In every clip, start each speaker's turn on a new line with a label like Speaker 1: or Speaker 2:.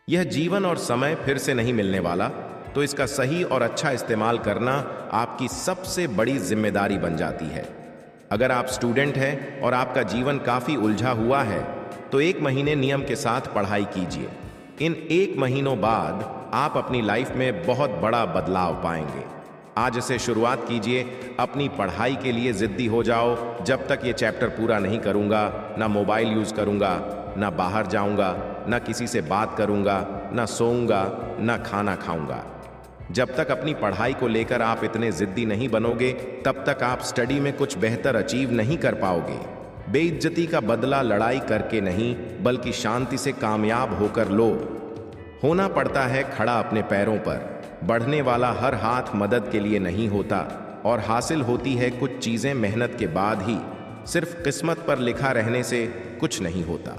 Speaker 1: यह जीवन और समय फिर से नहीं मिलने वाला, तो इसका सही और अच्छा इस्तेमाल करना आपकी सबसे बड़ी जिम्मेदारी बन जाती है। अगर आप स्टूडेंट हैं और आपका जीवन काफी उलझा हुआ है, तो 1 महीने नियम के साथ पढ़ाई कीजिए। इन 1 महीनों बाद आप अपनी लाइफ में बहुत बड़ा बदलाव पाएंगे। आज से शुरुआत कीजिए, अपनी पढ़ाई के लिए जिद्दी हो जाओ। जब तक ये चैप्टर पूरा नहीं करूंगा, ना मोबाइल यूज करूंगा, ना बाहर जाऊंगा, ना किसी से बात करूंगा, ना सोऊंगा, ना खाना खाऊंगा। जब तक अपनी पढ़ाई को लेकर आप इतने जिद्दी नहीं बनोगे, तब तक आप स्टडी में कुछ बेहतर अचीव नहीं कर पाओगे। बेइज्जती का बदला लड़ाई करके नहीं, बल्कि शांति से कामयाब होकर लो। होना पड़ता है खड़ा अपने पैरों पर। बढ़ने वाला हर हाथ मदद के लिए नहीं होता, और हासिल होती है कुछ चीजें मेहनत के बाद ही। सिर्फ किस्मत पर लिखा रहने से कुछ नहीं होता।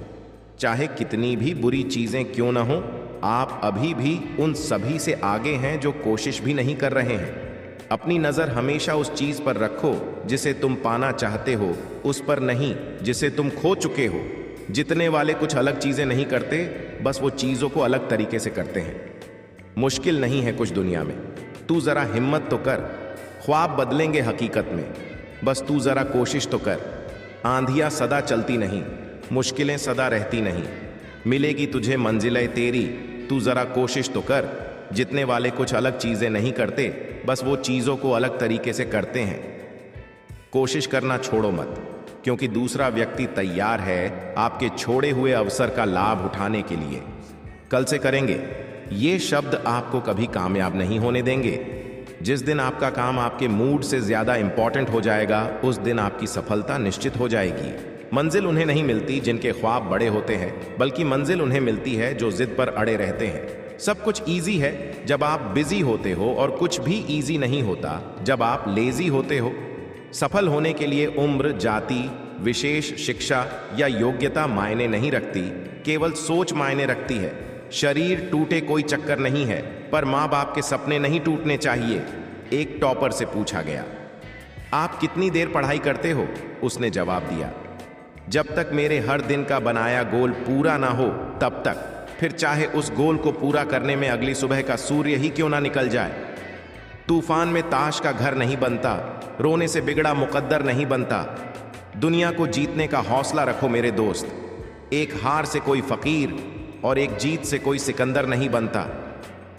Speaker 1: चाहे कितनी भी बुरी चीजें क्यों न हो, आप अभी भी उन सभी से आगे हैं जो कोशिश भी नहीं कर रहे हैं। अपनी नजर हमेशा उस चीज पर रखो जिसे तुम पाना चाहते हो, उस पर नहीं जिसे तुम खो चुके हो। जितने वाले कुछ अलग चीजें नहीं करते, बस वो चीजों को अलग तरीके से करते हैं। मुश्किल नहीं है कुछ दुनिया में, तू जरा हिम्मत तो कर। ख्वाब बदलेंगे हकीकत में, बस तू जरा कोशिश तो कर। आंधियां सदा चलती नहीं, मुश्किलें सदा रहती नहीं। मिलेगी तुझे मंजिलें तेरी, तू जरा कोशिश तो कर। जितने वाले कुछ अलग चीजें नहीं करते, बस वो चीजों को अलग तरीके से करते हैं। कोशिश करना छोड़ो मत, क्योंकि दूसरा व्यक्ति तैयार है आपके छोड़े हुए अवसर का लाभ उठाने के लिए। कल से करेंगे, ये शब्द आपको कभी कामयाब नहीं होने देंगे। जिस दिन आपका काम आपके मूड से ज्यादा इंपॉर्टेंट हो जाएगा, उस दिन आपकी सफलता निश्चित हो जाएगी। मंजिल उन्हें नहीं मिलती जिनके ख्वाब बड़े होते हैं, बल्कि मंजिल उन्हें मिलती है जो जिद पर अड़े रहते हैं। सब कुछ इजी है जब आप बिजी होते हो, और कुछ भी इजी नहीं होता जब आप लेजी होते हो। सफल होने के लिए उम्र, जाति, विशेष शिक्षा या योग्यता मायने नहीं रखती, केवल सोच मायने रखती है। शरीर टूटे कोई चक्कर नहीं है, पर माँ बाप के सपने नहीं टूटने चाहिए। एक टॉपर से पूछा गया, आप कितनी देर पढ़ाई करते हो? उसने जवाब दिया, जब तक मेरे हर दिन का बनाया गोल पूरा ना हो तब तक। फिर चाहे उस गोल को पूरा करने में अगली सुबह का सूर्य ही क्यों ना निकल जाए। तूफान में ताश का घर नहीं बनता, रोने से बिगड़ा मुकद्दर नहीं बनता। दुनिया को जीतने का हौसला रखो मेरे दोस्त। एक हार से कोई फकीर और एक जीत से कोई सिकंदर नहीं बनता।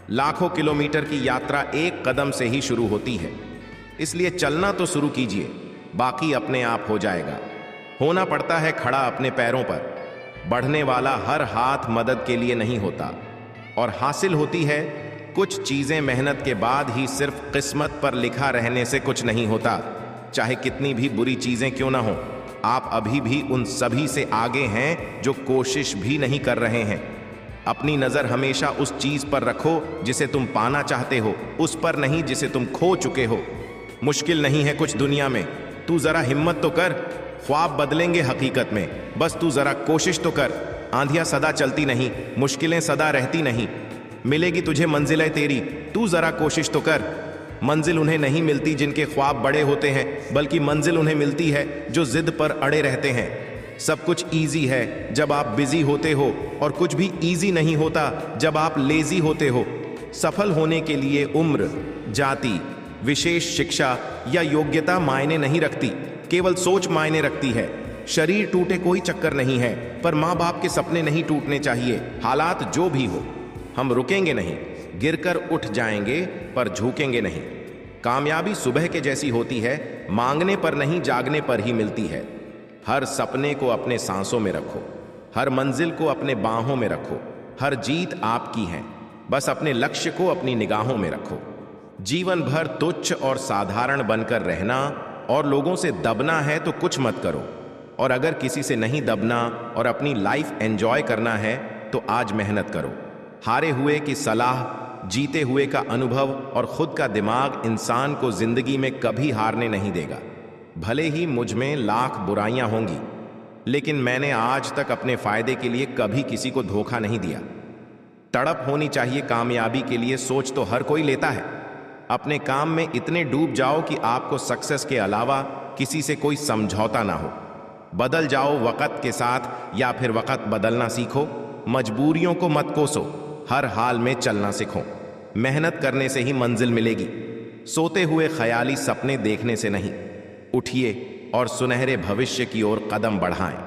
Speaker 1: लाखों किलोमीटर की यात्रा एक कदम से ही शुरू होती है, इसलिए चलना तो शुरू कीजिए, बाकी अपने आप हो जाएगा। होना पड़ता है खड़ा अपने पैरों पर। बढ़ने वाला हर हाथ मदद के लिए नहीं होता, और हासिल होती है कुछ चीजें मेहनत के बाद ही। सिर्फ किस्मत पर लिखा रहने से कुछ नहीं होता। चाहे कितनी भी बुरी चीजें क्यों ना हो, आप अभी भी उन सभी से आगे हैं जो कोशिश भी नहीं कर रहे हैं। अपनी नजर हमेशा उस चीज पर रखो जिसे तुम पाना चाहते हो, उस पर नहीं जिसे तुम खो चुके हो। मुश्किल नहीं है कुछ दुनिया में, तू जरा हिम्मत तो कर। ख्वाब बदलेंगे हकीकत में, बस तू जरा कोशिश तो कर। आंधियां सदा चलती नहीं, मुश्किलें सदा रहती नहीं। मिलेगी तुझे मंजिलें तेरी, तू जरा कोशिश तो कर। मंजिल उन्हें नहीं मिलती जिनके ख्वाब बड़े होते हैं, बल्कि मंजिल उन्हें मिलती है जो जिद पर अड़े रहते हैं। सब कुछ इजी है जब आप बिजी होते हो, और कुछ भी इजी नहीं होता जब आप लेजी होते हो। सफल होने के लिए उम्र, जाति, विशेष शिक्षा या योग्यता मायने नहीं रखती, केवल सोच मायने रखती है। शरीर टूटे कोई चक्कर नहीं है, पर माँ बाप के सपने नहीं टूटने चाहिए। हालात जो भी हो, हम रुकेंगे नहीं, गिरकर उठ जाएंगे पर झुकेंगे नहीं। कामयाबी सुबह के जैसी होती है, मांगने पर नहीं जागने पर ही मिलती है। हर सपने को अपने सांसों में रखो, हर मंजिल को अपने बाहों में रखो। हर जीत आपकी है, बस अपने लक्ष्य को अपनी निगाहों में रखो। जीवन भर तुच्छ और साधारण बनकर रहना और लोगों से दबना है तो कुछ मत करो। और अगर किसी से नहीं दबना और अपनी लाइफ एंजॉय करना है, तो आज मेहनत करो। हारे हुए की सलाह, जीते हुए का अनुभव और खुद का दिमाग इंसान को जिंदगी में कभी हारने नहीं देगा। भले ही मुझ में लाख बुराइयां होंगी, लेकिन मैंने आज तक अपने फायदे के लिए कभी किसी को धोखा नहीं दिया। तड़प होनी चाहिए कामयाबी के लिए, सोच तो हर कोई लेता है। अपने काम में इतने डूब जाओ कि आपको सक्सेस के अलावा किसी से कोई समझौता ना हो। बदल जाओ वक़्त के साथ, या फिर वक़्त बदलना सीखो। मजबूरियों को मत कोसो, हर हाल में चलना सीखो। मेहनत करने से ही मंजिल मिलेगी, सोते हुए ख्याली सपने देखने से नहीं। उठिए और सुनहरे भविष्य की ओर कदम बढ़ाएं।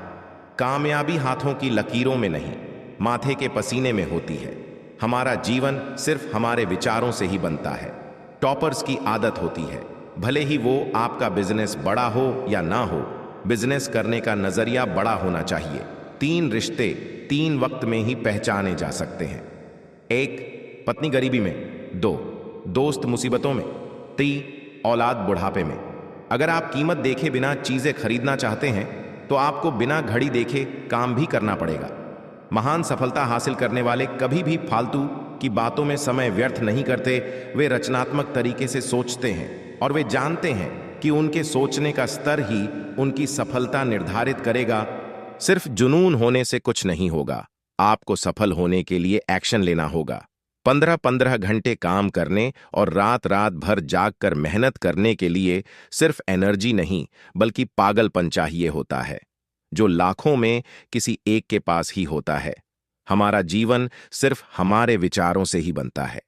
Speaker 1: कामयाबी हाथों की लकीरों में नहीं, माथे के पसीने में होती है। हमारा जीवन सिर्फ हमारे विचारों से ही बनता है। टॉपर्स की आदत होती है, भले ही वो आपका बिजनेस बड़ा हो या ना हो, बिजनेस करने का नजरिया बड़ा होना चाहिए। 3 रिश्ते 3 वक्त में ही पहचाने जा सकते हैं। 1 पत्नी गरीबी में, 2 दोस्त मुसीबतों में, 3 औलाद बुढ़ापे में। अगर आप कीमत देखे बिना चीजें खरीदना चाहते हैं तो आपको बिना घड़ी देखे काम भी करना पड़ेगा। महान सफलता हासिल करने वाले कभी भी फालतू की बातों में समय व्यर्थ नहीं करते। वे रचनात्मक तरीके से सोचते हैं और वे जानते हैं कि उनके सोचने का स्तर ही उनकी सफलता निर्धारित करेगा। सिर्फ जुनून होने से कुछ नहीं होगा, आपको सफल होने के लिए एक्शन लेना होगा। 15-15 घंटे काम करने और रात रात भर जागकर मेहनत करने के लिए सिर्फ एनर्जी नहीं बल्कि पागलपन चाहिए होता है, जो लाखों में किसी एक के पास ही होता है। हमारा जीवन सिर्फ हमारे विचारों से ही बनता है।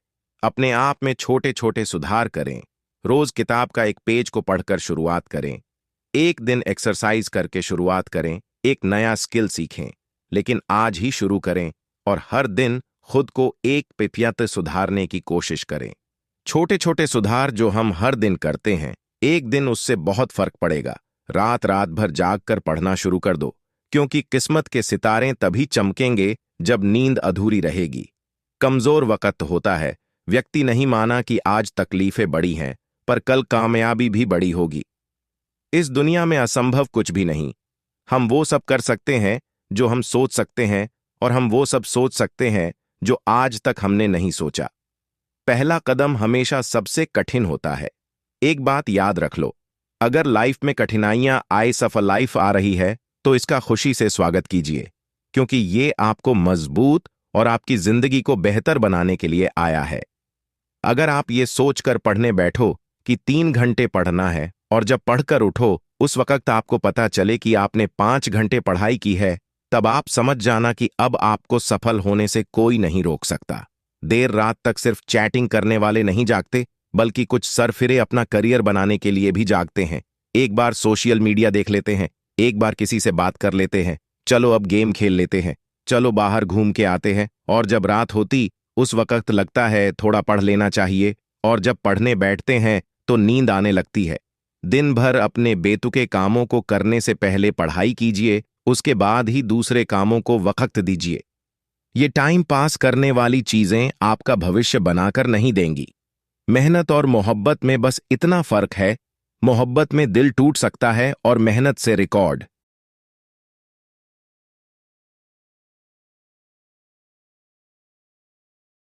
Speaker 1: अपने आप में छोटे छोटे सुधार करें। रोज किताब का एक पेज को पढ़कर शुरुआत करें। एक दिन एक्सरसाइज करके शुरुआत करें। एक नया स्किल सीखें, लेकिन आज ही शुरू करें और हर दिन खुद को 1% सुधारने की कोशिश करें। छोटे छोटे सुधार जो हम हर दिन करते हैं, एक दिन उससे बहुत फर्क पड़ेगा। रात रात भर जागकर पढ़ना शुरू कर दो, क्योंकि किस्मत के सितारे तभी चमकेंगे जब नींद अधूरी रहेगी। कमजोर वक्त होता है, व्यक्ति नहीं माना कि आज तकलीफें बड़ी हैं, पर कल कामयाबी भी बड़ी होगी। इस दुनिया में असंभव कुछ भी नहीं। हम वो सब कर सकते हैं जो हम सोच सकते हैं, और हम वो सब सोच सकते हैं जो आज तक हमने नहीं सोचा। पहला कदम हमेशा सबसे कठिन होता है। एक बात याद रख लो, अगर लाइफ में कठिनाइयां आए, सफल लाइफ आ रही है, तो इसका खुशी से स्वागत कीजिए, क्योंकि ये आपको मजबूत और आपकी जिंदगी को बेहतर बनाने के लिए आया है। अगर आप ये सोचकर पढ़ने बैठो कि 3 घंटे पढ़ना है और जब पढ़कर उठो उस वक्त आपको पता चले कि आपने 5 घंटे पढ़ाई की है, तब आप समझ जाना कि अब आपको सफल होने से कोई नहीं रोक सकता। देर रात तक सिर्फ चैटिंग करने वाले नहीं जागते, बल्कि कुछ सरफिरे अपना करियर बनाने के लिए भी जागते हैं। एक बार सोशल मीडिया देख लेते हैं, एक बार किसी से बात कर लेते हैं, चलो अब गेम खेल लेते हैं, चलो बाहर घूम के आते हैं, और जब रात होती उस वक्त लगता है थोड़ा पढ़ लेना चाहिए, और जब पढ़ने बैठते हैं तो नींद आने लगती है। दिन भर अपने बेतुके कामों को करने से पहले पढ़ाई कीजिए, उसके बाद ही दूसरे कामों को वक्त दीजिए। ये टाइम पास करने वाली चीजें आपका भविष्य बनाकर नहीं देंगी। मेहनत और मोहब्बत में बस इतना फर्क है, मोहब्बत में दिल टूट सकता है और मेहनत से रिकॉर्ड।